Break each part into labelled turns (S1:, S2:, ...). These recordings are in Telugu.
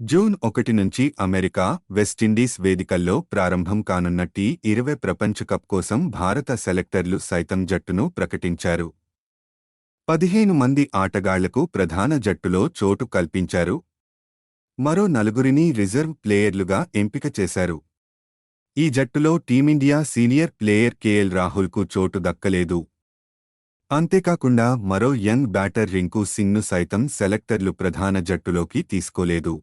S1: జూన్ 1 నుంచి అమెరికా, వెస్టిండీస్ వేదికల్లో ప్రారంభం కానున్న టీ20 ప్రపంచ కప్ కోసం భారత సెలెక్టర్లు సైతం జట్టును ప్రకటించారు. 15 మంది ఆటగాళ్లకు ప్రధాన జట్టులో చోటు కల్పించారు. మరో 4 రిజర్వ్ ప్లేయర్లుగా ఎంపిక చేశారు. ఈ జట్టులో టీమిండియా సీనియర్ ప్లేయర్ కేఎల్ రాహుల్కు చోటు దక్కలేదు. అంతేకాకుండా మరో యంగ్ బ్యాటర్ రింకు సింగ్ను సైతం సెలెక్టర్లు ప్రధాన జట్టులోకి తీసుకోలేదు.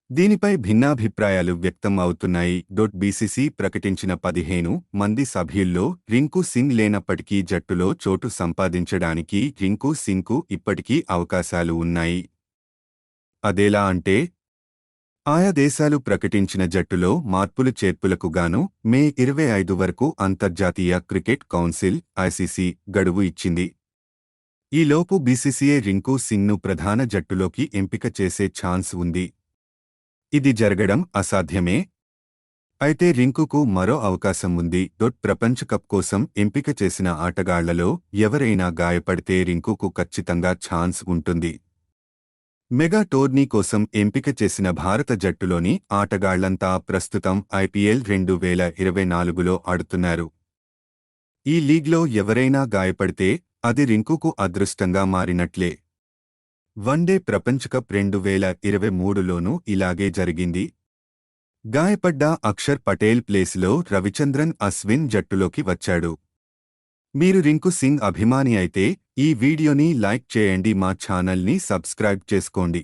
S1: దీనిపై భిన్నాభిప్రాయాలు వ్యక్తం అవుతున్నాయి. బీసీసీ ప్రకటించిన 15 మంది సభ్యుల్లో రింకు సింగ్ లేనప్పటికీ జట్టులో చోటు సంపాదించడానికి రింకు సింగ్కు ఇప్పటికీ అవకాశాలు ఉన్నాయి. అదెలా అంటే, ఆయా దేశాలు ప్రకటించిన జట్టులో మార్పులు చేర్పులకు గాను మే 25 వరకు అంతర్జాతీయ క్రికెట్ కౌన్సిల్ ఐసీసీ గడువు ఇచ్చింది. ఈలోపు బీసీసీఐ రింకు సింగ్ను ప్రధాన జట్టులోకి ఎంపిక చేసే ఛాన్స్ ఉంది. ఇది జరగడం అసాధ్యమే. అయితే రింకుకు మరో అవకాశం ఉంది. ప్రపంచ కప్ కోసం ఎంపిక చేసిన ఆటగాళ్లలో ఎవరైనా గాయపడితే రింకుకు ఖచ్చితంగా ఛాన్స్ ఉంటుంది. మెగా టోర్నీ కోసం ఎంపిక చేసిన భారత జట్టులోని ఆటగాళ్లంతా ప్రస్తుతం ఐపీఎల్ 2024లో ఆడుతున్నారు. ఈ లీగ్లో ఎవరైనా గాయపడితే అది రింకుకు అదృష్టంగా మారినట్లే. వన్డే ప్రపంచకప్ 2023లోనూ ఇలాగే జరిగింది. గాయపడ్డ అక్షర్ పటేల్ ప్లేస్లో రవిచంద్రన్ అశ్విన్ జట్టులోకి వచ్చాడు. మీరు రింకు సింగ్ అభిమాని అయితే ఈ వీడియోని లైక్ చేయండి, మా ఛానల్ని సబ్స్క్రైబ్ చేసుకోండి.